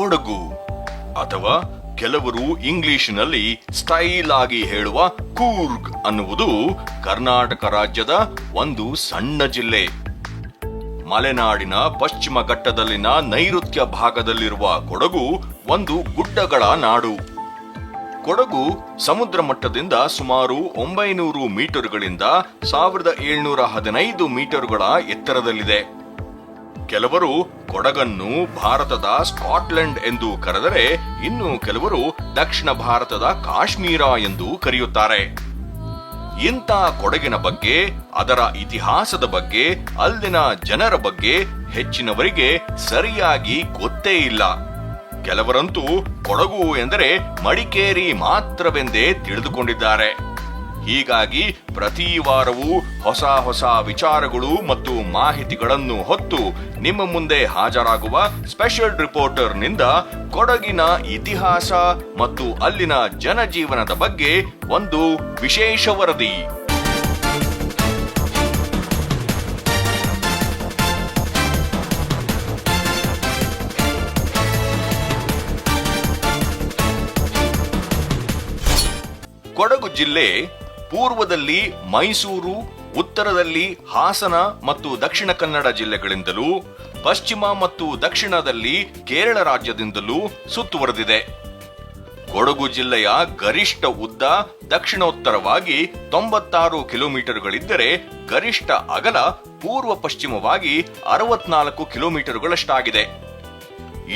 ಕೊಡಗು, ಅಥವಾ ಕೆಲವರು ಇಂಗ್ಲಿಷಿನಲ್ಲಿ ಸ್ಟೈಲ್ ಆಗಿ ಹೇಳುವ ಕೂರ್ಗ್ ಅನ್ನುವುದು ಕರ್ನಾಟಕ ರಾಜ್ಯದ ಒಂದು ಸಣ್ಣ ಜಿಲ್ಲೆ. ಮಲೆನಾಡಿನ ಪಶ್ಚಿಮ ಘಟ್ಟದಲ್ಲಿನ ನೈಋತ್ಯ ಭಾಗದಲ್ಲಿರುವ ಕೊಡಗು ಒಂದು ಗುಡ್ಡಗಳ ನಾಡು. ಕೊಡಗು ಸಮುದ್ರ ಮಟ್ಟದಿಂದ ಸುಮಾರು 900 ಮೀಟರ್ಗಳಿಂದ 1715 ಮೀಟರ್ಗಳ ಎತ್ತರದಲ್ಲಿದೆ. ಕೆಲವರು ಕೊಡಗನ್ನು ಭಾರತದ ಸ್ಕಾಟ್ಲೆಂಡ್ ಎಂದು ಕರೆದರೆ, ಇನ್ನು ಕೆಲವರು ದಕ್ಷಿಣ ಭಾರತದ ಕಾಶ್ಮೀರ ಎಂದು ಕರೆಯುತ್ತಾರೆ. ಇಂಥ ಕೊಡಗಿನ ಬಗ್ಗೆ, ಅದರ ಇತಿಹಾಸದ ಬಗ್ಗೆ, ಅಲ್ಲಿನ ಜನರ ಬಗ್ಗೆ ಹೆಚ್ಚಿನವರಿಗೆ ಸರಿಯಾಗಿ ಗೊತ್ತೇ ಇಲ್ಲ. ಕೆಲವರಂತೂ ಕೊಡಗು ಎಂದರೆ ಮಡಿಕೇರಿ ಮಾತ್ರವೆಂದೇ ತಿಳಿದುಕೊಂಡಿದ್ದಾರೆ. ಹೀಗಾಗಿ ಪ್ರತಿ ವಾರವೂ ಹೊಸ ಹೊಸ ವಿಚಾರಗಳು ಮತ್ತು ಮಾಹಿತಿಗಳನ್ನು ಹೊತ್ತು ನಿಮ್ಮ ಮುಂದೆ ಹಾಜರಾಗುವ ಸ್ಪೆಷಲ್ ರಿಪೋರ್ಟರ್ನಿಂದ ಕೊಡಗಿನ ಇತಿಹಾಸ ಮತ್ತು ಅಲ್ಲಿನ ಜನಜೀವನದ ಬಗ್ಗೆ ಒಂದು ವಿಶೇಷ ವರದಿ. ಕೊಡಗು ಜಿಲ್ಲೆ ಪೂರ್ವದಲ್ಲಿ ಮೈಸೂರು, ಉತ್ತರದಲ್ಲಿ ಹಾಸನ ಮತ್ತು ದಕ್ಷಿಣ ಕನ್ನಡ ಜಿಲ್ಲೆಗಳಿಂದಲೂ, ಪಶ್ಚಿಮ ಮತ್ತು ದಕ್ಷಿಣದಲ್ಲಿ ಕೇರಳ ರಾಜ್ಯದಿಂದಲೂ ಸುತ್ತುವರೆದಿದೆ. ಕೊಡಗು ಜಿಲ್ಲೆಯ ಗರಿಷ್ಠ ಉದ್ದ ದಕ್ಷಿಣೋತ್ತರವಾಗಿ 96 ಕಿಲೋಮೀಟರ್ಗಳಿದ್ದರೆ ಗರಿಷ್ಠ ಅಗಲ ಪೂರ್ವ ಪಶ್ಚಿಮವಾಗಿ 64 ಕಿಲೋಮೀಟರ್ಗಳಷ್ಟಾಗಿದೆ.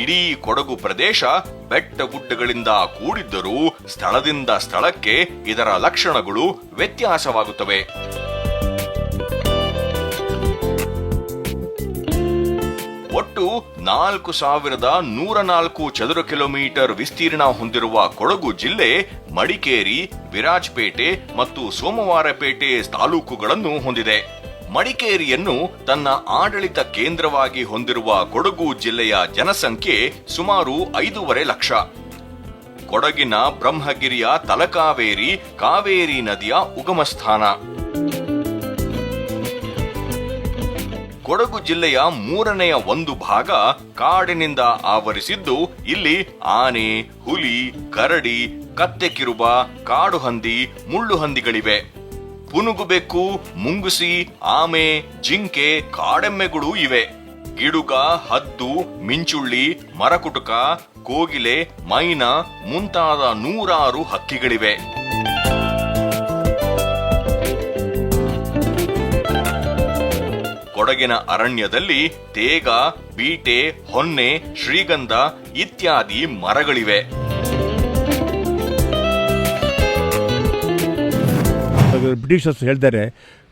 ಇಡೀ ಕೊಡಗು ಪ್ರದೇಶ ಬೆಟ್ಟ ಗುಡ್ಡಗಳಿಂದ ಕೂಡಿದ್ದರೂ ಸ್ಥಳದಿಂದ ಸ್ಥಳಕ್ಕೆ ಇದರ ಲಕ್ಷಣಗಳು ವ್ಯತ್ಯಾಸವಾಗುತ್ತವೆ. ಒಟ್ಟು 4104 ಚದುರ ಕಿಲೋಮೀಟರ್ ವಿಸ್ತೀರ್ಣ ಹೊಂದಿರುವ ಕೊಡಗು ಜಿಲ್ಲೆ ಮಡಿಕೇರಿ, ವಿರಾಜಪೇಟೆ ಮತ್ತು ಸೋಮವಾರಪೇಟೆ ತಾಲೂಕುಗಳನ್ನು ಹೊಂದಿದೆ. ಮಡಿಕೇರಿಯನ್ನು ತನ್ನ ಆಡಳಿತ ಕೇಂದ್ರವಾಗಿ ಹೊಂದಿರುವ ಕೊಡಗು ಜಿಲ್ಲೆಯ ಜನಸಂಖ್ಯೆ ಸುಮಾರು 5.5 ಲಕ್ಷ. ಕೊಡಗಿನ ಬ್ರಹ್ಮಗಿರಿಯ ತಲಕಾವೇರಿ ಕಾವೇರಿ ನದಿಯ ಉಗಮಸ್ಥಾನ. ಕೊಡಗು ಜಿಲ್ಲೆಯ 1/3 ಭಾಗ ಕಾಡಿನಿಂದ ಆವರಿಸಿದ್ದು, ಇಲ್ಲಿ ಆನೆ, ಹುಲಿ, ಕರಡಿ, ಕತ್ತೆಕಿರುಬ, ಕಾಡು ಹಂದಿ, ಮುಳ್ಳು ಹಂದಿಗಳಿವೆ. ಪುನುಗುಬೆಕ್ಕು, ಮುಂಗುಸಿ, ಆಮೆ, ಜಿಂಕೆ, ಕಾಡೆಮ್ಮೆಗಳು ಇವೆ. ಗಿಡುಗ, ಹದ್ದು, ಮಿಂಚುಳ್ಳಿ, ಮರಕುಟುಕ, ಕೋಗಿಲೆ, ಮೈನಾ ಮುಂತಾದ 100 ಹಕ್ಕಿಗಳಿವೆ. ಕೊಡಗಿನ ಅರಣ್ಯದಲ್ಲಿ ತೇಗ, ಬೀಟೆ, ಹೊನ್ನೆ, ಶ್ರೀಗಂಧ ಇತ್ಯಾದಿ ಮರಗಳಿವೆ. ಬ್ರಿಟಿಷರ್ಸ್ ಹೇಳ್ತಾರೆ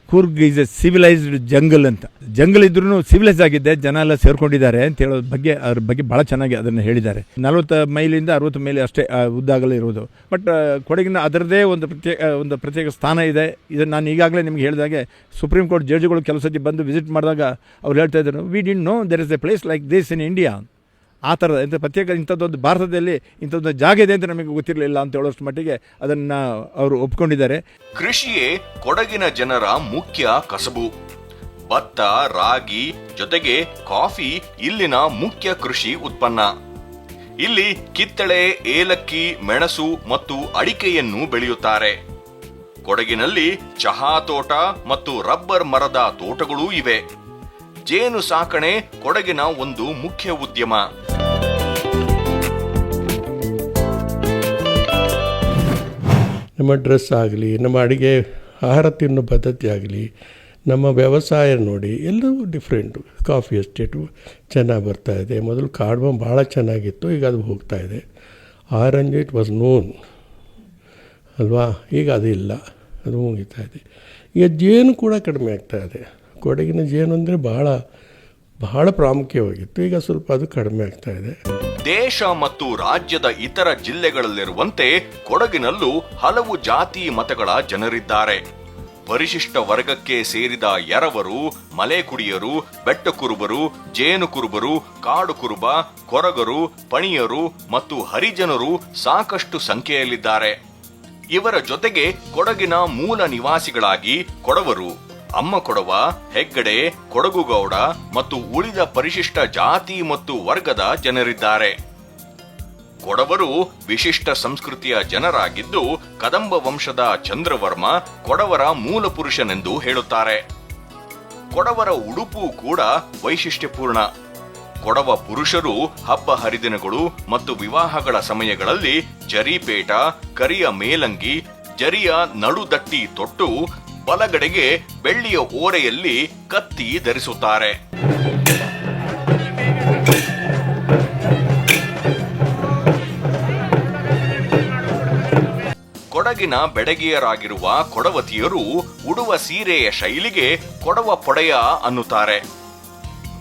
Coorg is A civilised jungle ಅಂತ. ಜಂಗಲ್ ಇದ್ರೂ ಸಿವಿಲೈಸ್ ಆಗಿದೆ, ಜನ ಎಲ್ಲ ಸೇರ್ಕೊಂಡಿದ್ದಾರೆ ಅಂತ ಹೇಳೋದ್ರ ಬಗ್ಗೆ, ಅದ್ರ ಬಗ್ಗೆ ಭಾಳ ಚೆನ್ನಾಗಿ ಅದನ್ನು ಹೇಳಿದ್ದಾರೆ. 40 ಮೈಲಿಂದ 60 ಮೈಲಿ ಅಷ್ಟೇ ಉದ್ದಾಗಲೇ ಇರೋದು. ಬಟ್ ಕೊಡಗಿನ ಅದರದೇ ಒಂದು ಪ್ರತ್ಯೇಕ ಸ್ಥಾನ ಇದೆ. ಇದನ್ನು ನಾನು ಈಗಾಗಲೇ ನಿಮ್ಗೆ ಹೇಳಿದಾಗೆ ಸುಪ್ರೀಂ ಕೋರ್ಟ್ ಜಡ್ಜ್ಗಳು ಕೆಲವು ಸತಿ ಬಂದು ವಿಸಿಟ್ ಮಾಡಿದಾಗ ಅವ್ರು ಹೇಳ್ತಾ ಇದ್ರು, we didn't know there is A place like this in India. ಆ ಥರದ ಇಂಥ ಪ್ರತ್ಯೇಕ ಇಂಥದ್ದೊಂದು ಭಾರತದಲ್ಲಿ ಇಂಥದ್ದೊಂದು ಜಾಗ ಇದೆ ಅಂತ ನಮಗೆ ಗೊತ್ತಿರಲಿಲ್ಲ ಅಂತ ಹೇಳೋಷ್ಟು ಮಟ್ಟಿಗೆ ಅದನ್ನು ಅವರು ಒಪ್ಕೊಂಡಿದ್ದಾರೆ. ಕೃಷಿಯೇ ಕೊಡಗಿನ ಜನರ ಮುಖ್ಯ ಕಸಬು. ಭತ್ತ, ರಾಗಿ ಜೊತೆಗೆ ಕಾಫಿ ಇಲ್ಲಿನ ಮುಖ್ಯ ಕೃಷಿ ಉತ್ಪನ್ನ. ಇಲ್ಲಿ ಕಿತ್ತಳೆ, ಏಲಕ್ಕಿ, ಮೆಣಸು ಮತ್ತು ಅಡಿಕೆಯನ್ನು ಬೆಳೆಯುತ್ತಾರೆ. ಕೊಡಗಿನಲ್ಲಿ ಚಹಾ ತೋಟ ಮತ್ತು ರಬ್ಬರ್ ಮರದ ತೋಟಗಳೂ ಇವೆ. ಜೇನು ಸಾಕಣೆ ಕೊಡಗಿನ ಒಂದು ಮುಖ್ಯ ಉದ್ಯಮ. ನಮ್ಮ ಡ್ರೆಸ್ ಆಗಲಿ, ನಮ್ಮ ಅಡುಗೆ ಆಹಾರ ತಿನ್ನೋ ಪದ್ಧತಿ ಆಗಲಿ, ನಮ್ಮ ವ್ಯವಸಾಯ ನೋಡಿ ಎಲ್ಲವೂ ಡಿಫ್ರೆಂಟು. ಕಾಫಿ ಎಸ್ಟೇಟು ಚೆನ್ನಾಗಿ ಬರ್ತಾಯಿದೆ. ಮೊದಲು ಕಾಡ್ಬೊಂಬ್ ಭಾಳ ಚೆನ್ನಾಗಿತ್ತು, ಈಗ ಅದು ಹೋಗ್ತಾಯಿದೆ. ಆರೆಂಜ್ ಇಟ್ ವಾಸ್ ನೋನ್ ಅಲ್ವಾ, ಈಗ ಅದು ಇಲ್ಲ, ಅದು ಮುಗಿತಾ ಇದೆ. ಈಗ ಜೇನು ಕೂಡ ಕಡಿಮೆ ಆಗ್ತಾಯಿದೆ. ಕೊಡಗಿನ ಜೇನು ಅಂದರೆ ಬಹಳ ಪ್ರಾಮುಖ್ಯವಾಗಿತ್ತು, ಈಗ ಸ್ವಲ್ಪ ಅದು ಕಡಿಮೆ ಆಗ್ತಾಯಿದೆ. ದೇಶ ಮತ್ತು ರಾಜ್ಯದ ಇತರ ಜಿಲ್ಲೆಗಳಲ್ಲಿರುವಂತೆ ಕೊಡಗಿನಲ್ಲೂ ಹಲವು ಜಾತಿ ಮತಗಳ ಜನರಿದ್ದಾರೆ. ಪರಿಶಿಷ್ಟ ವರ್ಗಕ್ಕೆ ಸೇರಿದ ಎರವರು, ಮಲೆಕುಡಿಯರು, ಬೆಟ್ಟಕುರುಬರು, ಜೇನು ಕುರುಬರು, ಕಾಡು ಕುರುಬ, ಕೊರಗರು, ಪಣಿಯರು ಮತ್ತು ಹರಿಜನರು ಸಾಕಷ್ಟು ಸಂಖ್ಯೆಯಲ್ಲಿದ್ದಾರೆ. ಇವರ ಜೊತೆಗೆ ಕೊಡಗಿನ ಮೂಲ ನಿವಾಸಿಗಳಾಗಿ ಕೊಡವರು, ಅಮ್ಮ ಕೊಡವ, ಹೆಗ್ಗಡೆ, ಕೊಡಗುಗೌಡ ಮತ್ತು ಉಳಿದ ಪರಿಶಿಷ್ಟ ಜಾತಿ ಮತ್ತು ವರ್ಗದ ಜನರಿದ್ದಾರೆ. ಕೊಡವರು ವಿಶಿಷ್ಟ ಸಂಸ್ಕೃತಿಯ ಜನರಾಗಿದ್ದು ಕದಂಬ ವಂಶದ ಚಂದ್ರವರ್ಮ ಕೊಡವರ ಮೂಲ ಪುರುಷನೆಂದು ಹೇಳುತ್ತಾರೆ. ಕೊಡವರ ಉಡುಪು ಕೂಡ ವೈಶಿಷ್ಟ್ಯಪೂರ್ಣ. ಕೊಡವ ಪುರುಷರು ಹಬ್ಬ ಹರಿದಿನಗಳು ಮತ್ತು ವಿವಾಹಗಳ ಸಮಯಗಳಲ್ಲಿ ಜರಿಪೇಟ, ಕರಿಯ ಮೇಲಂಗಿ, ಜರಿಯ ನಡುದಟ್ಟಿ ತೊಟ್ಟು ಬಲಗಡೆಗೆ ಬೆಳ್ಳಿಯ ಓರೆಯಲ್ಲಿ ಕತ್ತಿ ಧರಿಸುತ್ತಾರೆ. ಕೊಡಗಿನ ಬೆಡಗಿಯರಾಗಿರುವ ಕೊಡವತಿಯರು ಉಡುವ ಸೀರೆಯ ಶೈಲಿಗೆ ಕೊಡವ ಪೊಡೆಯ ಅನ್ನುತ್ತಾರೆ.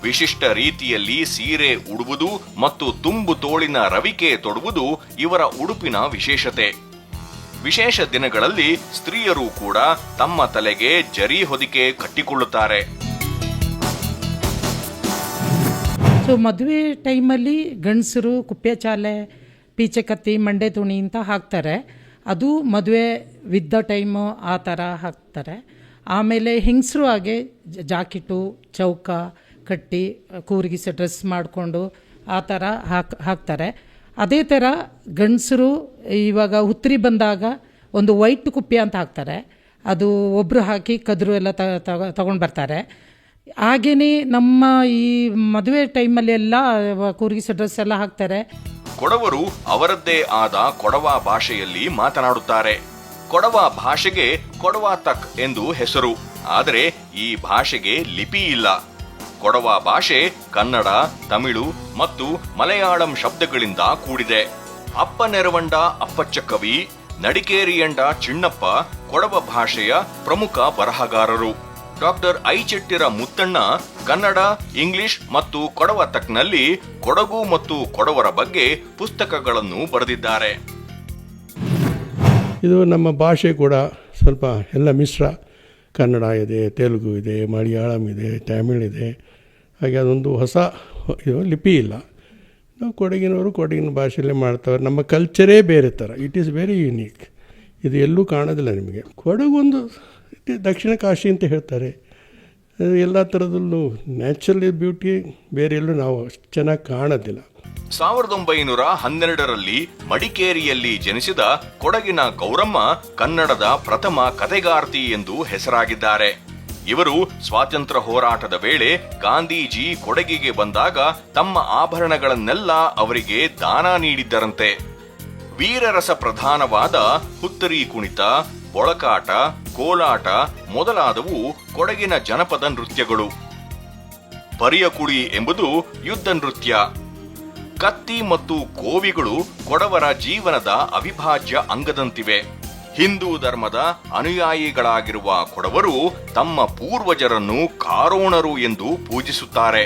ವಿಶಿಷ್ಟ ರೀತಿಯಲ್ಲಿ ಸೀರೆ ಉಡುವುದು ಮತ್ತು ತುಂಬು ತೋಳಿನ ರವಿಕೆ ತೊಡುವುದು ಇವರ ಉಡುಪಿನ ವಿಶೇಷತೆ. ವಿಶೇಷ ದಿನಗಳಲ್ಲಿ ಸ್ತ್ರೀಯರು ಕೂಡ ತಮ್ಮ ತಲೆಗೆ ಜರಿ ಹೊದಿಕೆ ಕಟ್ಟಿಕೊಳ್ಳುತ್ತಾರೆ. ಸೊ ಮದುವೆ ಟೈಮಲ್ಲಿ ಗಂಡಸರು ಕುಪ್ಪೆ ಚಾಲೆ, ಪೀಚೆ ಕತ್ತಿ, ಮಂಡೆ ತುಣಿ ಅಂತ ಹಾಕ್ತಾರೆ. ಅದು ಮದುವೆ ವಿದ್ದ ಟೈಮು ಆ ಥರ ಹಾಕ್ತಾರೆ. ಆಮೇಲೆ ಹೆಂಗಸರು ಹಾಗೆ ಜಾಕೆಟು, ಚೌಕ ಕಟ್ಟಿ ಕೂರ್ಗಿಸ ಡ್ರೆಸ್ ಮಾಡಿಕೊಂಡು ಆ ಥರ ಹಾಕ್ತಾರೆ. ಅದೇ ಥರ ಗಂಡಸರು ಇವಾಗ ಹುತ್ತರಿ ಬಂದಾಗ ಒಂದು ವೈಟ್ ಕುಪ್ಪೆ ಅಂತ ಹಾಕ್ತಾರೆ. ಅದು ಒಬ್ಬರು ಹಾಕಿ ಕದ್ರು ಎಲ್ಲ ತಗೊಂಡು ಬರ್ತಾರೆ. ಹಾಗೆಯೇ ನಮ್ಮ ಈ ಮದುವೆ ಟೈಮಲ್ಲಿ ಎಲ್ಲ ಕೂರ್ಗಿಸ ಡ್ರೆಸ್ ಎಲ್ಲ ಹಾಕ್ತಾರೆ. ಕೊಡವರು ಅವರದ್ದೇ ಆದ ಕೊಡವ ಭಾಷೆಯಲ್ಲಿ ಮಾತನಾಡುತ್ತಾರೆ. ಕೊಡವ ಭಾಷೆಗೆ ಕೊಡವ ತಕ್ ಎಂದು ಹೆಸರು. ಆದರೆ ಈ ಭಾಷೆಗೆ ಲಿಪಿ ಇಲ್ಲ. ಕೊಡವ ಭಾಷೆ ಕನ್ನಡ, ತಮಿಳು ಮತ್ತು ಮಲಯಾಳಂ ಶಬ್ದಗಳಿಂದ ಕೂಡಿದೆ. ಅಪ್ಪ ನೆರವಂಡ ಅಪ್ಪಚ್ಚ ಕವಿ, ನಡಿಕೇರಿಯಂಡ ಚಿಣ್ಣಪ್ಪ ಕೊಡವ ಭಾಷೆಯ ಪ್ರಮುಖ ಬರಹಗಾರರು. ಡಾಕ್ಟರ್ ಐಚೆಟ್ಟಿರ ಮುತ್ತಣ್ಣ ಕನ್ನಡ, ಇಂಗ್ಲಿಷ್ ಮತ್ತು ಕೊಡವ ತಕ್ನಲ್ಲಿ ಕೊಡಗು ಮತ್ತು ಕೊಡವರ ಬಗ್ಗೆ ಪುಸ್ತಕಗಳನ್ನು ಬರೆದಿದ್ದಾರೆ. ಇದು ನಮ್ಮ ಭಾಷೆ ಕೂಡ ಸ್ವಲ್ಪ ಎಲ್ಲ ಮಿಶ್ರ. ಕನ್ನಡ ಇದೆ, ತೆಲುಗು ಇದೆ, ಮಲಯಾಳಂ ಇದೆ, ತಮಿಳ್ ಇದೆ. ಹಾಗೆ ಅದೊಂದು ಹೊಸ ಲಿಪಿ ಇಲ್ಲ. ನಾವು ಕೊಡಗಿನವರು ಕೊಡಗಿನ ಭಾಷೆಯಲ್ಲೇ ಮಾಡ್ತಾರೆ. ನಮ್ಮ ಕಲ್ಚರೇ ಬೇರೆ ಥರ. It is very unique. ಇದು ಎಲ್ಲೂ ಕಾಣೋದಿಲ್ಲ ನಿಮಗೆ. ಕೊಡಗೊಂದು ದಕ್ಷಿಣ ಕಾಶಿ ಅಂತ ಹೇಳ್ತಾರೆ. ಎಲ್ಲ ಥರದಲ್ಲೂ ನ್ಯಾಚುರಲ್ ಬ್ಯೂಟಿ ಬೇರೆ ಎಲ್ಲೂ ನಾವು ಅಷ್ಟು ಚೆನ್ನಾಗಿ ಕಾಣೋದಿಲ್ಲ. 1912ರಲ್ಲಿ ಮಡಿಕೇರಿಯಲ್ಲಿ ಜನಿಸಿದ ಕೊಡಗಿನ ಗೌರಮ್ಮ ಕನ್ನಡದ ಪ್ರಥಮ ಕಥೆಗಾರ್ತಿ ಎಂದು ಹೆಸರಾಗಿದ್ದಾರೆ. ಇವರು ಸ್ವಾತಂತ್ರ್ಯ ಹೋರಾಟದ ವೇಳೆ ಗಾಂಧೀಜಿ ಕೊಡಗಿಗೆ ಬಂದಾಗ ತಮ್ಮ ಆಭರಣಗಳನ್ನೆಲ್ಲ ಅವರಿಗೆ ದಾನ ನೀಡಿದ್ದರಂತೆ. ವೀರರಸ ಪ್ರಧಾನವಾದ ಹುತ್ತರಿ ಕುಣಿತ, ಬೊಳಕಾಟ, ಕೋಲಾಟ ಮೊದಲಾದವು ಕೊಡಗಿನ ಜನಪದ ನೃತ್ಯಗಳು. ಪರಿಯಕುಳಿ ಎಂಬುದು ಯುದ್ಧ ನೃತ್ಯ. ಕತ್ತಿ ಮತ್ತು ಕೋವಿಗಳು ಕೊಡವರ ಜೀವನದ ಅವಿಭಾಜ್ಯ ಅಂಗದಂತಿವೆ. ಹಿಂದೂ ಧರ್ಮದ ಅನುಯಾಯಿಗಳಾಗಿರುವ ಕೊಡವರು ತಮ್ಮ ಪೂರ್ವಜರನ್ನು ಕಾರೋಣರು ಎಂದು ಪೂಜಿಸುತ್ತಾರೆ.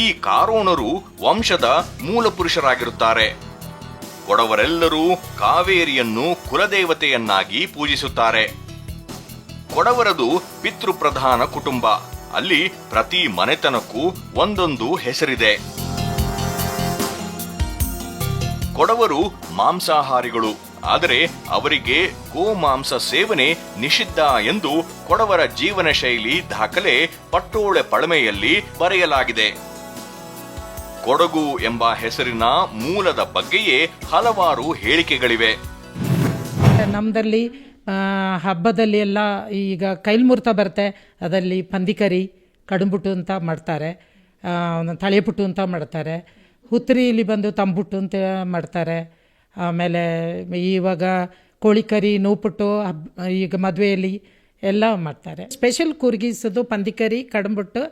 ಈ ಕಾರೋಣರು ವಂಶದ ಮೂಲ ಪುರುಷರಾಗಿರುತ್ತಾರೆ. ಕೊಡವರೆಲ್ಲರೂ ಕಾವೇರಿಯನ್ನು ಕುಲದೇವತೆಯನ್ನಾಗಿ ಪೂಜಿಸುತ್ತಾರೆ. ಕೊಡವರದು ಪಿತೃಪ್ರಧಾನ ಕುಟುಂಬ. ಅಲ್ಲಿ ಪ್ರತಿ ಮನೆತನಕ್ಕೂ ಒಂದೊಂದು ಹೆಸರಿದೆ. ಕೊಡವರು ಮಾಂಸಾಹಾರಿಗಳು. ಆದರೆ ಅವರಿಗೆ ಗೋಮಾಂಸ ಸೇವನೆ ನಿಷಿದ್ಧ ಎಂದು ಕೊಡವರ ಜೀವನ ಶೈಲಿ ದಾಖಲೆ ಪಟ್ಟೋಳೆ ಪಳಮೆಯಲ್ಲಿ ಬರೆಯಲಾಗಿದೆ. ಕೊಡಗು ಎಂಬ ಹೆಸರಿನ ಮೂಲದ ಬಗ್ಗೆಯೇ ಹಲವಾರು ಹೇಳಿಕೆಗಳಿವೆ. ನಮ್ಮದಲ್ಲಿ ಹಬ್ಬದಲ್ಲಿ ಎಲ್ಲ ಈಗ ಕೈಲ್ಮುರ್ತ ಬರುತ್ತೆ. ಅದರಲ್ಲಿ ಪಂದಿಕರಿ, ಕಡುಂಬುಟ್ಟು ಅಂತ ಮಾಡ್ತಾರೆ, ತಳೆಪುಟ್ಟು ಅಂತ ಮಾಡ್ತಾರೆ. ಹುತ್ತರಿಯಲ್ಲಿ ಬಂದು ತಂಬುಟ್ಟು ಅಂತ ಮಾಡ್ತಾರೆ. ಆಮೇಲೆ ಇವಾಗ ಕೋಳಿಕರಿ, ನೋವುಪುಟ್ಟು ಈಗ ಮದುವೆಯಲ್ಲಿ ಎಲ್ಲ ಮಾಡ್ತಾರೆ. ಸ್ಪೆಷಲ್ ಕೂರ್ಗಿಸೋದು ಪಂದಿಕರಿ, ಕಡುಂಬುಟ್ಟು,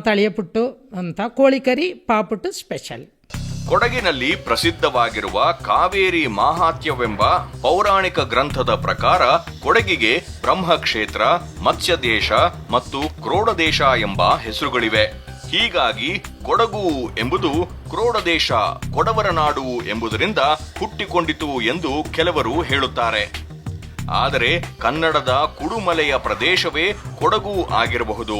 ತಳೆಪುಟ್ಟು ಅಂತ. ಕೋಳಿಕರಿ, ಪಾಪುಟ್ಟು ಸ್ಪೆಷಲ್. ಕೊಡಗಿನಲ್ಲಿ ಪ್ರಸಿದ್ಧವಾಗಿರುವ ಕಾವೇರಿ ಮಾಹಾತ್ಯವೆಂಬ ಪೌರಾಣಿಕ ಗ್ರಂಥದ ಪ್ರಕಾರ ಕೊಡಗಿಗೆ ಬ್ರಹ್ಮಕ್ಷೇತ್ರ, ಮತ್ಸ್ಯದೇಶ ಮತ್ತು ಕ್ರೋಡದೇಶ ಎಂಬ ಹೆಸರುಗಳಿವೆ. ಹೀಗಾಗಿ ಕೊಡಗು ಎಂಬುದು ಕ್ರೋಡದೇಶ, ಕೊಡವರ ನಾಡು ಎಂಬುದರಿಂದ ಹುಟ್ಟಿಕೊಂಡಿತು ಎಂದು ಕೆಲವರು ಹೇಳುತ್ತಾರೆ. ಆದರೆ ಕನ್ನಡದ ಕುಡುಮಲೆಯ ಪ್ರದೇಶವೇ ಕೊಡಗು ಆಗಿರಬಹುದು.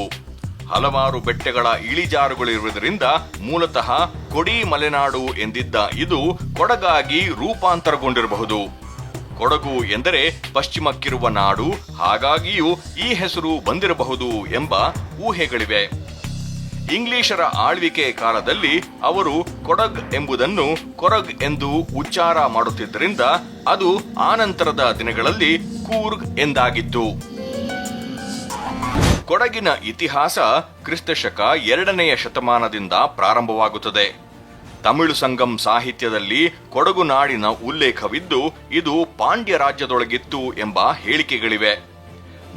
ಹಲವಾರು ಬೆಟ್ಟಗಳ ಇಳಿಜಾರುಗಳಿರುವುದರಿಂದ ಮೂಲತಃ ಕೊಡಿ ಮಲೆನಾಡು ಎಂದಿದ್ದ ಇದು ಕೊಡಗಾಗಿ ರೂಪಾಂತರಗೊಂಡಿರಬಹುದು. ಕೊಡಗು ಎಂದರೆ ಪಶ್ಚಿಮಕ್ಕಿರುವ ನಾಡು, ಹಾಗಾಗಿಯೂ ಈ ಹೆಸರು ಬಂದಿರಬಹುದು ಎಂಬ ಊಹೆಗಳಿವೆ. ಇಂಗ್ಲಿಷರ ಆಳ್ವಿಕೆ ಕಾಲದಲ್ಲಿ ಅವರು ಕೊಡಗ್ ಎಂಬುದನ್ನು ಕೊರಗ್ ಎಂದು ಉಚ್ಚಾರ ಮಾಡುತ್ತಿದ್ದರಿಂದ ಅದು ಆನಂತರದ ದಿನಗಳಲ್ಲಿ ಕೂರ್ಗ್ ಎಂದಾಗಿತ್ತು. ಕೊಡಗಿನ ಇತಿಹಾಸ ಕ್ರಿಸ್ತಶಕ 2ನೇ ಶತಮಾನದಿಂದ ಪ್ರಾರಂಭವಾಗುತ್ತದೆ. ತಮಿಳು ಸಂಗಮ್ ಸಾಹಿತ್ಯದಲ್ಲಿ ಕೊಡಗು ನಾಡಿನ ಉಲ್ಲೇಖವಿದ್ದು ಇದು ಪಾಂಡ್ಯ ರಾಜ್ಯದೊಳಗಿತ್ತು ಎಂಬ ಹೇಳಿಕೆಗಳಿವೆ.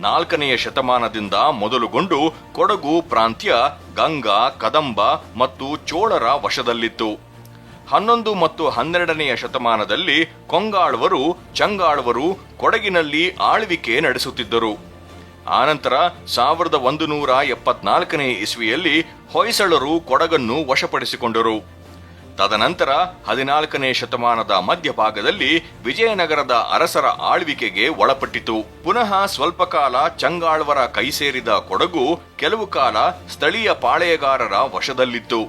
4ನೇ ಶತಮಾನದಿಂದ ಮೊದಲುಗೊಂಡು ಕೊಡಗು ಪ್ರಾಂತ್ಯ ಗಂಗಾ, ಕದಂಬ ಮತ್ತು ಚೋಳರ ವಶದಲ್ಲಿತ್ತು. 11 ಮತ್ತು 12ನೇ ಶತಮಾನದಲ್ಲಿ ಕೊಂಗಾಳ್ವರು, ಚಂಗಾಳ್ವರು ಕೊಡಗಿನಲ್ಲಿ ಆಳ್ವಿಕೆ ನಡೆಸುತ್ತಿದ್ದರು. ಆನಂತರ 1174ನೇ ಇಸ್ವಿಯಲ್ಲಿ ಹೊಯ್ಸಳರು ಕೊಡಗನ್ನು ವಶಪಡಿಸಿಕೊಂಡರು. ತದನಂತರ 14ನೇ ಶತಮಾನದ ಮಧ್ಯಭಾಗದಲ್ಲಿ ವಿಜಯನಗರದ ಅರಸರ ಆಳ್ವಿಕೆಗೆ ಒಳಪಟ್ಟಿತು. ಪುನಃ ಸ್ವಲ್ಪ ಕಾಲ ಚಂಗಾಳ್ವರ ಕೈಸೇರಿದ ಕೊಡಗು ಕೆಲವು ಕಾಲ ಸ್ಥಳೀಯ ಪಾಳೆಯಗಾರರ ವಶದಲ್ಲಿತ್ತು.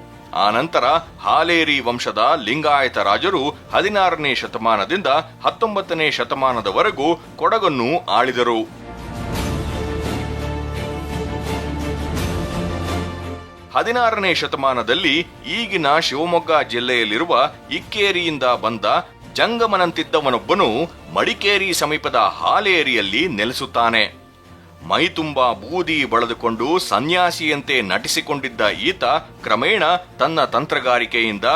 ಆನಂತರ ಹಾಲೇರಿ ವಂಶದ ಲಿಂಗಾಯತ ರಾಜರು 16ನೇ ಶತಮಾನದಿಂದ 19ನೇ ಶತಮಾನದವರೆಗೂ ಕೊಡಗನ್ನು ಆಳಿದರು. 16ನೇ ಶತಮಾನದಲ್ಲಿ ಈಗಿನ ಶಿವಮೊಗ್ಗ ಜಿಲ್ಲೆಯಲ್ಲಿರುವ ಇಕ್ಕೇರಿಯಿಂದ ಬಂದ ಜಂಗಮನಂತಿದ್ದವನೊಬ್ಬನು ಮಡಿಕೇರಿ ಸಮೀಪದ ಹಾಲೇರಿಯಲ್ಲಿ ನೆಲೆಸುತ್ತಾನೆ. ಮೈತುಂಬ ಬೂದಿ ಬಳದುಕೊಂಡು ಸನ್ಯಾಸಿಯಂತೆ ನಟಿಸಿಕೊಂಡಿದ್ದ ಈತ ಕ್ರಮೇಣ ತನ್ನ ತಂತ್ರಗಾರಿಕೆಯಿಂದ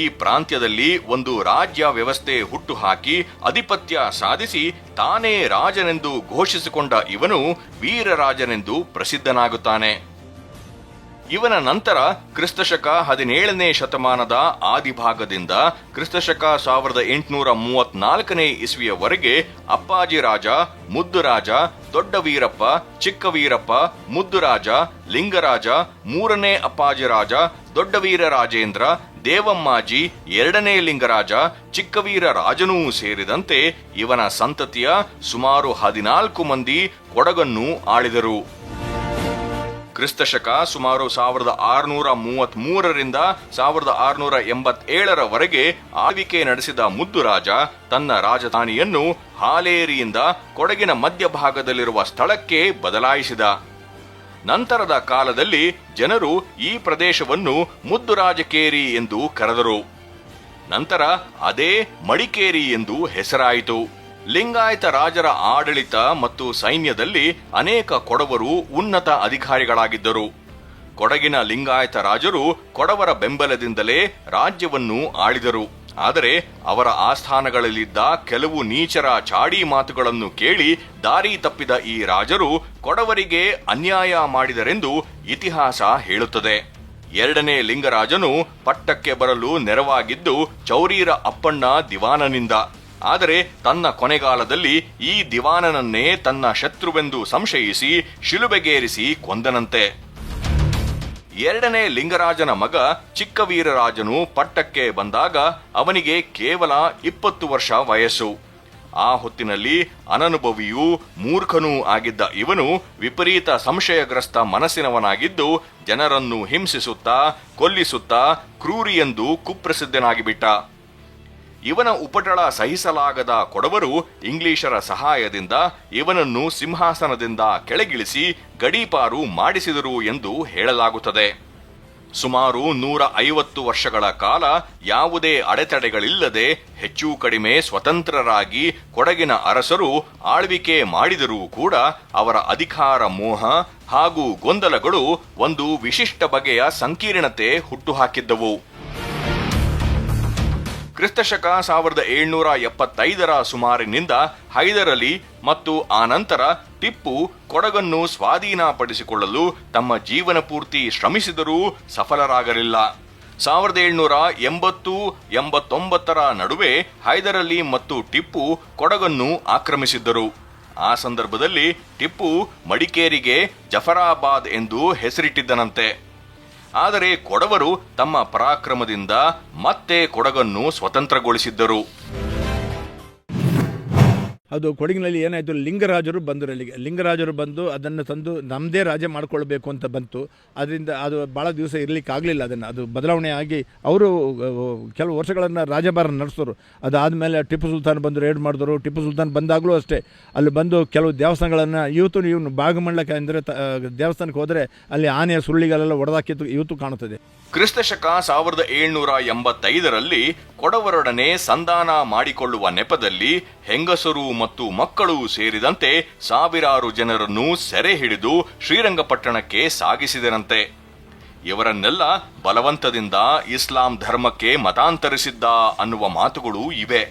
ಈ ಪ್ರಾಂತ್ಯದಲ್ಲಿ ಒಂದು ರಾಜ್ಯ ವ್ಯವಸ್ಥೆ ಹುಟ್ಟುಹಾಕಿ ಅಧಿಪತ್ಯ ಸಾಧಿಸಿ ತಾನೇ ರಾಜನೆಂದು ಘೋಷಿಸಿಕೊಂಡ ಇವನು ವೀರರಾಜನೆಂದು ಪ್ರಸಿದ್ಧನಾಗುತ್ತಾನೆ. ಇವನ ನಂತರ ಕ್ರಿಸ್ತಶಕ 17ನೇ ಶತಮಾನದ ಆದಿಭಾಗದಿಂದ ಕ್ರಿಸ್ತಶಕ 1834ನೇ ಇಸ್ವಿಯವರೆಗೆ ಅಪ್ಪಾಜಿ ರಾಜ, ಮುದ್ದುರಾಜ, ದೊಡ್ಡ ವೀರಪ್ಪ, ಚಿಕ್ಕ ವೀರಪ್ಪ, ಮುದ್ದುರಾಜ, ಲಿಂಗರಾಜ, 3ನೇ ಅಪ್ಪಾಜಿ ರಾಜ, ದೊಡ್ಡ ವೀರ ರಾಜೇಂದ್ರ, ದೇವಮ್ಮಾಜಿ, 2ನೇ ಲಿಂಗರಾಜ, ಚಿಕ್ಕವೀರ ರಾಜನೂ ಸೇರಿದಂತೆ ಇವನ ಸಂತತಿಯ ಸುಮಾರು 14 ಮಂದಿ ಕೊಡಗನ್ನು ಆಳಿದರು. ಕ್ರಿಸ್ತಶಕ ಸುಮಾರು 1633ರಿಂದ 1687ರವರೆಗೆ ಆಳ್ವಿಕೆ ನಡೆಸಿದ ಮುದ್ದುರಾಜ ತನ್ನ ರಾಜಧಾನಿಯನ್ನು ಹಾಲೇರಿಯಿಂದ ಕೊಡಗಿನ ಮಧ್ಯಭಾಗದಲ್ಲಿರುವ ಸ್ಥಳಕ್ಕೆ ಬದಲಾಯಿಸಿದ. ನಂತರದ ಕಾಲದಲ್ಲಿ ಜನರು ಈ ಪ್ರದೇಶವನ್ನು ಮುದ್ದುರಾಜಕೇರಿ ಎಂದು ಕರೆದರು. ನಂತರ ಅದೇ ಮಡಿಕೇರಿ ಎಂದು ಹೆಸರಾಯಿತು. ಲಿಂಗಾಯತ ರಾಜರ ಆಡಳಿತ ಮತ್ತು ಸೈನ್ಯದಲ್ಲಿ ಅನೇಕ ಕೊಡವರು ಉನ್ನತ ಅಧಿಕಾರಿಗಳಾಗಿದ್ದರು. ಕೊಡಗಿನ ಲಿಂಗಾಯತ ರಾಜರು ಕೊಡವರ ಬೆಂಬಲದಿಂದಲೇ ರಾಜ್ಯವನ್ನು ಆಳಿದರು. ಆದರೆ ಅವರ ಆಸ್ಥಾನಗಳಲ್ಲಿದ್ದ ಕೆಲವು ನೀಚರ ಚಾಡಿ ಮಾತುಗಳನ್ನು ಕೇಳಿ ದಾರಿ ತಪ್ಪಿದ ಈ ರಾಜರು ಕೊಡವರಿಗೆ ಅನ್ಯಾಯ ಮಾಡಿದರೆಂದು ಇತಿಹಾಸ ಹೇಳುತ್ತದೆ. 2ನೇ ಲಿಂಗರಾಜನು ಪಟ್ಟಕ್ಕೆ ಬರಲು ನೆರವಾಗಿದ್ದು ಚೌರೀರ ಅಪ್ಪಣ್ಣ ದಿವಾನನಿಂದ. ಆದರೆ ತನ್ನ ಕೊನೆಗಾಲದಲ್ಲಿ ಈ ದಿವಾನನನ್ನೇ ತನ್ನ ಶತ್ರುವೆಂದು ಸಂಶಯಿಸಿ ಶಿಲುಬೆಗೇರಿಸಿ ಕೊಂದನಂತೆ. 2ನೇ ಲಿಂಗರಾಜನ ಮಗ ಚಿಕ್ಕವೀರರಾಜನು ಪಟ್ಟಕ್ಕೆ ಬಂದಾಗ ಅವನಿಗೆ ಕೇವಲ 20 ವರ್ಷ ವಯಸ್ಸು. ಆ ಹೊತ್ತಿನಲ್ಲಿ ಅನನುಭವಿಯೂ ಮೂರ್ಖನೂ ಆಗಿದ್ದ ಇವನು ವಿಪರೀತ ಸಂಶಯಗ್ರಸ್ತ ಮನಸ್ಸಿನವನಾಗಿದ್ದು ಜನರನ್ನು ಹಿಂಸಿಸುತ್ತಾ ಕೊಲ್ಲಿಸುತ್ತಾ ಕ್ರೂರಿಯೆಂದು ಕುಪ್ರಸಿದ್ಧನಾಗಿಬಿಟ್ಟ. ಇವನ ಉಪಟಳ ಸಹಿಸಲಾಗದ ಕೊಡವರು ಇಂಗ್ಲಿಷರ ಸಹಾಯದಿಂದ ಇವನನ್ನು ಸಿಂಹಾಸನದಿಂದ ಕೆಳಗಿಳಿಸಿ ಗಡೀಪಾರು ಮಾಡಿಸಿದರು ಎಂದು ಹೇಳಲಾಗುತ್ತದೆ. ಸುಮಾರು 150 ವರ್ಷಗಳ ಕಾಲ ಯಾವುದೇ ಅಡೆತಡೆಗಳಿಲ್ಲದೆ ಹೆಚ್ಚು ಕಡಿಮೆ ಸ್ವತಂತ್ರರಾಗಿ ಕೊಡಗಿನ ಅರಸರು ಆಳ್ವಿಕೆ ಮಾಡಿದರೂ ಕೂಡ ಅವರ ಅಧಿಕಾರ ಮೋಹ ಹಾಗೂ ಗೊಂದಲಗಳು ಒಂದು ವಿಶಿಷ್ಟ ಬಗೆಯ ಸಂಕೀರ್ಣತೆ ಹುಟ್ಟುಹಾಕಿದ್ದವು. ಕ್ರಿಸ್ತಶಕ 1775ರ ಸುಮಾರಿನಿಂದ ಹೈದರಲಿ ಮತ್ತು ಆನಂತರ ಟಿಪ್ಪು ಕೊಡಗನ್ನು ಸ್ವಾಧೀನಪಡಿಸಿಕೊಳ್ಳಲು ತಮ್ಮ ಜೀವನ ಪೂರ್ತಿ ಶ್ರಮಿಸಿದರೂ ಸಫಲರಾಗಲಿಲ್ಲ. 1780-89ರ ನಡುವೆ ಹೈದರಲಿ ಮತ್ತು ಟಿಪ್ಪು ಕೊಡಗನ್ನು ಆಕ್ರಮಿಸಿದ್ದರು. ಆ ಸಂದರ್ಭದಲ್ಲಿ ಟಿಪ್ಪು ಮಡಿಕೇರಿಗೆ ಜಫರಾಬಾದ್ ಎಂದು ಹೆಸರಿಟ್ಟಿದ್ದನಂತೆ. ಆದರೆ ಕೊಡವರು ತಮ್ಮ ಪರಾಕ್ರಮದಿಂದ ಮತ್ತೆ ಕೊಡಗನ್ನು ಸ್ವತಂತ್ರಗೊಳಿಸಿದ್ದರು. ಅದು ಕೊಡಗಿನಲ್ಲಿ ಏನಾಯಿತು, ಲಿಂಗರಾಜರು ಬಂದರು. ಅಲ್ಲಿಗೆ ಲಿಂಗರಾಜರು ಬಂದು ಅದನ್ನು ತಂದು ನಮ್ಮದೇ ರಾಜ್ಯ ಮಾಡಿಕೊಳ್ಬೇಕು ಅಂತ ಬಂತು. ಅದರಿಂದ ಅದು ಭಾಳ ದಿವಸ ಇರಲಿಕ್ಕೆ ಆಗಲಿಲ್ಲ. ಅದು ಬದಲಾವಣೆ ಆಗಿ ಅವರು ಕೆಲವು ವರ್ಷಗಳನ್ನು ರಾಜಭಾರ ನಡೆಸಿದ್ರು. ಅದಾದಮೇಲೆ ಟಿಪ್ಪು ಸುಲ್ತಾನ್ ಬಂದು ರೇಡ್ ಮಾಡಿದ್ರು. ಟಿಪ್ಪು ಸುಲ್ತಾನ್ ಬಂದಾಗಲೂ ಅಷ್ಟೇ ಅಲ್ಲಿ ಬಂದು ಕೆಲವು ದೇವಸ್ಥಾನಗಳನ್ನು ಇವನು ಭಾಗಮಂಡಲಕ್ಕೆ ಅಂದರೆ ದೇವಸ್ಥಾನಕ್ಕೆ ಹೋದರೆ ಅಲ್ಲಿ ಆನೆಯ ಸುರುಳಿಗಳೆಲ್ಲ ಒಡೆದಾಕಿತ್ತು ಇವತ್ತು ಕಾಣುತ್ತದೆ. ಕ್ರಿಸ್ತಶಕ 1785ರಲ್ಲಿ ಕೊಡವರೊಡನೆ ಸಂಧಾನ ಮಾಡಿಕೊಳ್ಳುವ ನೆಪದಲ್ಲಿ ಹೆಂಗಸರು ಮತ್ತು ಮಕ್ಕಳು ಸೇರಿದಂತೆ ಸಾವಿರಾರು ಜನರನ್ನು ಸೆರೆ ಹಿಡಿದು ಶ್ರೀರಂಗಪಟ್ಟಣಕ್ಕೆ ಸಾಗಿಸಿದರಂತೆ. ಇವರನ್ನೆಲ್ಲ ಬಲವಂತದಿಂದ ಇಸ್ಲಾಂ ಧರ್ಮಕ್ಕೆ ಮತಾಂತರಿಸಿದ್ದ ಅನ್ನುವ ಮಾತುಗಳು ಇವೆ.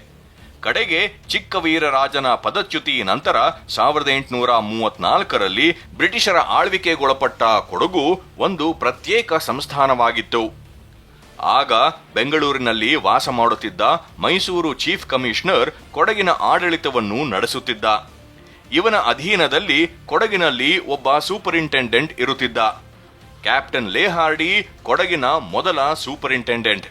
ಕಡೆಗೆ ಚಿಕ್ಕವೀರರಾಜನ ಪದಚ್ಯುತಿ ನಂತರ 1834ರಲ್ಲಿ ಬ್ರಿಟಿಷರ ಆಳ್ವಿಕೆಗೊಳಪಟ್ಟ ಕೊಡಗು ಒಂದು ಪ್ರತ್ಯೇಕ ಸಂಸ್ಥಾನವಾಗಿತ್ತು. ಆಗ ಬೆಂಗಳೂರಿನಲ್ಲಿ ವಾಸ ಮಾಡುತ್ತಿದ್ದ ಮೈಸೂರು ಚೀಫ್ ಕಮಿಷನರ್ ಕೊಡಗಿನ ಆಡಳಿತವನ್ನು ನಡೆಸುತ್ತಿದ್ದ. ಇವನ ಅಧೀನದಲ್ಲಿ ಕೊಡಗಿನಲ್ಲಿ ಒಬ್ಬ ಸೂಪರಿಂಟೆಂಡೆಂಟ್ ಇರುತ್ತಿದ್ದ. ಕ್ಯಾಪ್ಟನ್ ಲೇಹಾರ್ಡಿ ಕೊಡಗಿನ ಮೊದಲ ಸೂಪರಿಂಟೆಂಡೆಂಟ್.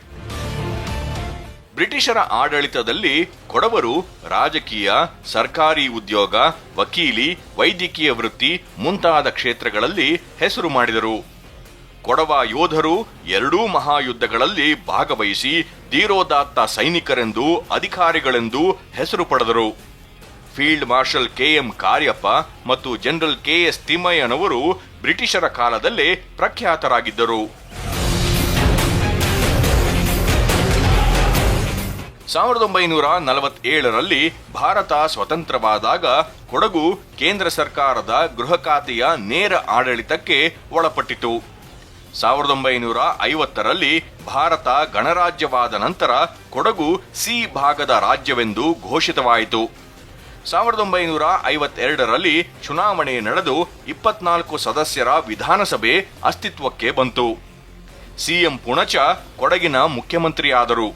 ಬ್ರಿಟಿಷರ ಆಡಳಿತದಲ್ಲಿ ಕೊಡವರು ರಾಜಕೀಯ, ಸರ್ಕಾರಿ ಉದ್ಯೋಗ, ವಕೀಲಿ, ವೈದ್ಯಕೀಯ ವೃತ್ತಿ ಮುಂತಾದ ಕ್ಷೇತ್ರಗಳಲ್ಲಿ ಹೆಸರು ಮಾಡಿದರು. ಕೊಡವ ಯೋಧರು ಎರಡೂ ಮಹಾಯುದ್ಧಗಳಲ್ಲಿ ಭಾಗವಹಿಸಿ ಧೀರೋದಾತ್ತ ಸೈನಿಕರೆಂದು, ಅಧಿಕಾರಿಗಳೆಂದು ಹೆಸರು ಪಡೆದರು. ಫೀಲ್ಡ್ ಮಾರ್ಷಲ್ KM ಕಾರ್ಯಪ್ಪ ಮತ್ತು ಜನರಲ್ KS ತಿಮ್ಮಯ್ಯನವರು ಬ್ರಿಟಿಷರ ಕಾಲದಲ್ಲೇ ಪ್ರಖ್ಯಾತರಾಗಿದ್ದರು. 1947ರಲ್ಲಿ ಭಾರತ ಸ್ವತಂತ್ರವಾದಾಗ ಕೊಡಗು ಕೇಂದ್ರ ಸರ್ಕಾರದ ಗೃಹ ಖಾತೆಯ ನೇರ ಆಡಳಿತಕ್ಕೆ ಒಳಪಟ್ಟಿತು. 1950ರಲ್ಲಿ ಭಾರತ ಗಣರಾಜ್ಯವಾದ ನಂತರ ಕೊಡಗು ಸಿ ಭಾಗದ ರಾಜ್ಯವೆಂದು ಘೋಷಿತವಾಯಿತು. 1952ರಲ್ಲಿ ಚುನಾವಣೆ ನಡೆದು 24 ಸದಸ್ಯರ ವಿಧಾನಸಭೆ ಅಸ್ತಿತ್ವಕ್ಕೆ ಬಂತು. CM ಪುಣಚ ಕೊಡಗಿನ ಮುಖ್ಯಮಂತ್ರಿಯಾದರು.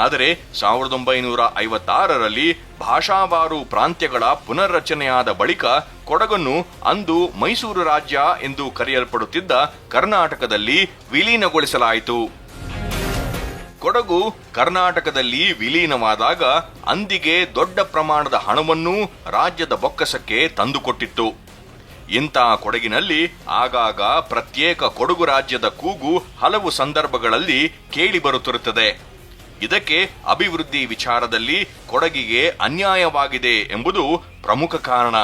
ಆದರೆ 1956ರಲ್ಲಿ ಭಾಷಾವಾರು ಪ್ರಾಂತ್ಯಗಳ ಪುನರ್ರಚನೆಯಾದ ಬಳಿಕ ಕೊಡಗನ್ನು ಅಂದು ಮೈಸೂರು ರಾಜ್ಯ ಎಂದು ಕರೆಯಲ್ಪಡುತ್ತಿದ್ದ ಕರ್ನಾಟಕದಲ್ಲಿ ವಿಲೀನಗೊಳಿಸಲಾಯಿತು. ಕೊಡಗು ಕರ್ನಾಟಕದಲ್ಲಿ ವಿಲೀನವಾದಾಗ ಅಂದಿಗೆ ದೊಡ್ಡ ಪ್ರಮಾಣದ ಹಣವನ್ನು ರಾಜ್ಯದ ಬೊಕ್ಕಸಕ್ಕೆ ತಂದುಕೊಟ್ಟಿತ್ತು. ಇಂಥ ಕೊಡಗಿನಲ್ಲಿ ಆಗಾಗ ಪ್ರತ್ಯೇಕ ಕೊಡಗು ರಾಜ್ಯದ ಕೂಗು ಹಲವು ಸಂದರ್ಭಗಳಲ್ಲಿ ಕೇಳಿಬರುತ್ತಿರುತ್ತದೆ. ಇದಕ್ಕೆ ಅಭಿವೃದ್ಧಿ ವಿಚಾರದಲ್ಲಿ ಕೊಡಗಿಗೆ ಅನ್ಯಾಯವಾಗಿದೆ ಎಂಬುದು ಪ್ರಮುಖ ಕಾರಣ.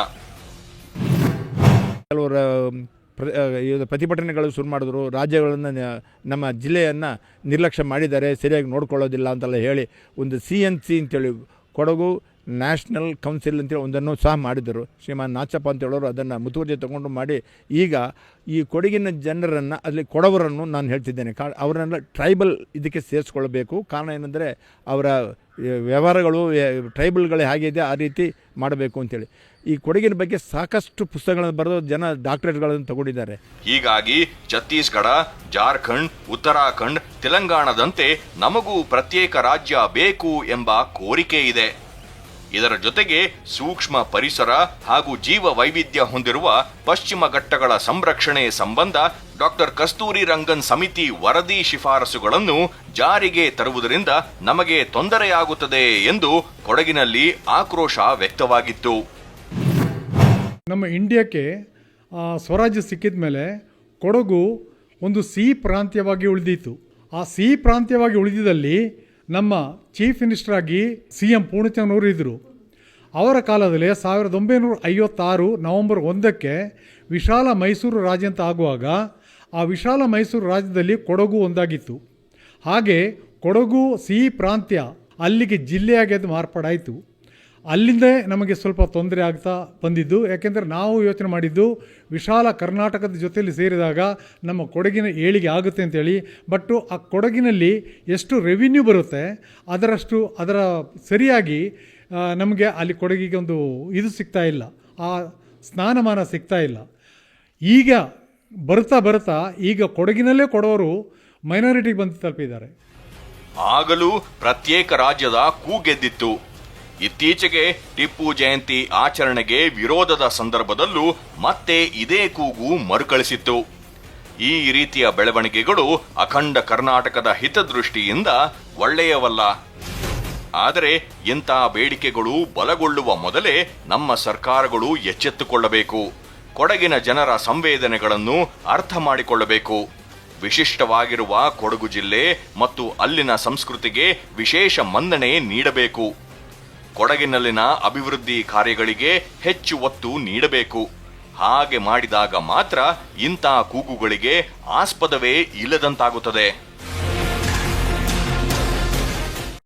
ಕೆಲವರ ಪ್ರತಿಭಟನೆಗಳು ಶುರು ಮಾಡಿದ್ರು. ರಾಜ್ಯಗಳನ್ನು ನಮ್ಮ ಜಿಲ್ಲೆಯನ್ನು ನಿರ್ಲಕ್ಷ್ಯ ಮಾಡಿದ್ದಾರೆ, ಸರಿಯಾಗಿ ನೋಡ್ಕೊಳ್ಳೋದಿಲ್ಲ ಅಂತೆಲ್ಲ ಹೇಳಿ ಒಂದು CNC ಅಂತೇಳಿ ಕೊಡಗು ನ್ಯಾಷನಲ್ ಕೌನ್ಸಿಲ್ ಅಂತೇಳಿ ಒಂದನ್ನು ಸಹ ಮಾಡಿದರು. ಶ್ರೀಮಾನ್ ನಾಚಪ್ಪ ಅಂತ ಹೇಳೋರು ಅದನ್ನು ಮುತುವರ್ಜಿ ತಗೊಂಡು ಮಾಡಿ ಈಗ ಈ ಕೊಡಗಿನ ಜನರನ್ನು ಅಲ್ಲಿ ಕೊಡವರನ್ನು ನಾನು ಹೇಳ್ತಿದ್ದೇನೆ, ಅವರನ್ನೆಲ್ಲ ಟ್ರೈಬಲ್ ಇದಕ್ಕೆ ಸೇರಿಸ್ಕೊಳ್ಬೇಕು. ಕಾರಣ ಏನಂದರೆ ಅವರ ವ್ಯವಹಾರಗಳು ಟ್ರೈಬಲ್ಗಳು ಹೇಗಿದೆ ಆ ರೀತಿ ಮಾಡಬೇಕು ಅಂತೇಳಿ ಈ ಕೊಡಗಿನ ಬಗ್ಗೆ ಸಾಕಷ್ಟು ಪುಸ್ತಕಗಳನ್ನು ಬರೆದು ಜನ ಡಾಕ್ಟರೇಟ್ಗಳನ್ನು ತಗೊಂಡಿದ್ದಾರೆ. ಹೀಗಾಗಿ ಛತ್ತೀಸ್ಗಢ, ಜಾರ್ಖಂಡ್, ಉತ್ತರಾಖಂಡ್, ತೆಲಂಗಾಣದಂತೆ ನಮಗೂ ಪ್ರತ್ಯೇಕ ರಾಜ್ಯ ಬೇಕು ಎಂಬ ಕೋರಿಕೆ ಇದೆ. ಇದರ ಜೊತೆಗೆ ಸೂಕ್ಷ್ಮ ಪರಿಸರ ಹಾಗೂ ಜೀವ ವೈವಿಧ್ಯ ಹೊಂದಿರುವ ಪಶ್ಚಿಮ ಘಟ್ಟಗಳ ಸಂರಕ್ಷಣೆ ಸಂಬಂಧ ಡಾಕ್ಟರ್ ಕಸ್ತೂರಿ ರಂಗನ್ ಸಮಿತಿ ವರದಿ ಶಿಫಾರಸುಗಳನ್ನು ಜಾರಿಗೆ ತರುವುದರಿಂದ ನಮಗೆ ತೊಂದರೆಯಾಗುತ್ತದೆ ಎಂದು ಕೊಡಗಿನಲ್ಲಿ ಆಕ್ರೋಶ ವ್ಯಕ್ತವಾಗಿತ್ತು. ನಮ್ಮ ಇಂಡಿಯಾಕ್ಕೆ ಸ್ವರಾಜ್ಯ ಸಿಕ್ಕಿದ ಮೇಲೆ ಕೊಡಗು ಒಂದು ಸಿ ಪ್ರಾಂತ್ಯವಾಗಿ ಉಳಿದಿತ್ತು. ಆ ಸಿ ಪ್ರಾಂತ್ಯವಾಗಿ ಉಳಿದಿದ್ದಲ್ಲಿ ನಮ್ಮ ಚೀಫ್ ಮಿನಿಸ್ಟರ್ ಆಗಿ CM ಪೂರ್ಣಚಂದ್ರವರು ಇದ್ದರು. ಅವರ ಕಾಲದಲ್ಲಿ 1956 ನವೆಂಬರ್ 1ಕ್ಕೆ ವಿಶಾಲ ಮೈಸೂರು ರಾಜ್ಯ ಅಂತ ಆಗುವಾಗ ಆ ವಿಶಾಲ ಮೈಸೂರು ರಾಜ್ಯದಲ್ಲಿ ಕೊಡಗು ಒಂದಾಗಿತ್ತು. ಹಾಗೆ ಕೊಡಗು ಸಿ ಪ್ರಾಂತ್ಯ ಅಲ್ಲಿಗೆ ಜಿಲ್ಲೆಯಾಗಿ ಅದು ಮಾರ್ಪಾಡಾಯಿತು. ಅಲ್ಲಿಂದೇ ನಮಗೆ ಸ್ವಲ್ಪ ತೊಂದರೆ ಆಗ್ತಾ ಬಂದಿದ್ದು. ಯಾಕೆಂದರೆ ನಾವು ಯೋಚನೆ ಮಾಡಿದ್ದು ವಿಶಾಲ ಕರ್ನಾಟಕದ ಜೊತೆಯಲ್ಲಿ ಸೇರಿದಾಗ ನಮ್ಮ ಕೊಡಗಿನ ಏಳಿಗೆ ಆಗುತ್ತೆ ಅಂತೇಳಿ. ಬಟ್ಟು ಆ ಕೊಡಗಿನಲ್ಲಿ ಎಷ್ಟು ರೆವಿನ್ಯೂ ಬರುತ್ತೆ ಅದರ ಸರಿಯಾಗಿ ನಮಗೆ ಅಲ್ಲಿ ಕೊಡಗಿಗೆ ಒಂದು ಇದು ಸಿಗ್ತಾ ಇಲ್ಲ, ಆ ಸ್ಥಾನಮಾನ ಸಿಗ್ತಾ ಇಲ್ಲ. ಈಗ ಬರ್ತಾ ಈಗ ಕೊಡಗಿನಲ್ಲೇ ಕೊಡವರು ಮೈನಾರಿಟಿಗೆ ಬಂದು ತಲುಪಿದ್ದಾರೆ. ಆಗಲೂ ಪ್ರತ್ಯೇಕ ರಾಜ್ಯದ ಕೂಗೆದ್ದಿತ್ತು. ಇತ್ತೀಚೆಗೆ ಟಿಪ್ಪು ಜಯಂತಿ ಆಚರಣೆಗೆ ವಿರೋಧದ ಸಂದರ್ಭದಲ್ಲೂ ಮತ್ತೆ ಇದೇ ಕೂಗು ಮರುಕಳಿಸಿತ್ತು. ಈ ರೀತಿಯ ಬೆಳವಣಿಗೆಗಳು ಅಖಂಡ ಕರ್ನಾಟಕದ ಹಿತದೃಷ್ಟಿಯಿಂದ ಒಳ್ಳೆಯವಲ್ಲ. ಆದರೆ ಇಂಥ ಬೇಡಿಕೆಗಳು ಬಲಗೊಳ್ಳುವ ಮೊದಲೇ ನಮ್ಮ ಸರ್ಕಾರಗಳು ಎಚ್ಚೆತ್ತುಕೊಳ್ಳಬೇಕು. ಕೊಡಗಿನ ಜನರ ಸಂವೇದನೆಗಳನ್ನು ಅರ್ಥ ಮಾಡಿಕೊಳ್ಳಬೇಕು. ವಿಶಿಷ್ಟವಾಗಿರುವ ಕೊಡಗು ಜಿಲ್ಲೆ ಮತ್ತು ಅಲ್ಲಿನ ಸಂಸ್ಕೃತಿಗೆ ವಿಶೇಷ ಮನ್ನಣೆ ನೀಡಬೇಕು. ಕೊಡಗಿನಲ್ಲಿನ ಅಭಿವೃದ್ಧಿ ಕಾರ್ಯಗಳಿಗೆ ಹೆಚ್ಚು ಒತ್ತು ನೀಡಬೇಕು. ಹಾಗೆ ಮಾಡಿದಾಗ ಮಾತ್ರ ಇಂಥ ಕೂಗುಗಳಿಗೆ ಆಸ್ಪದವೇ ಇಲ್ಲದಂತಾಗುತ್ತದೆ.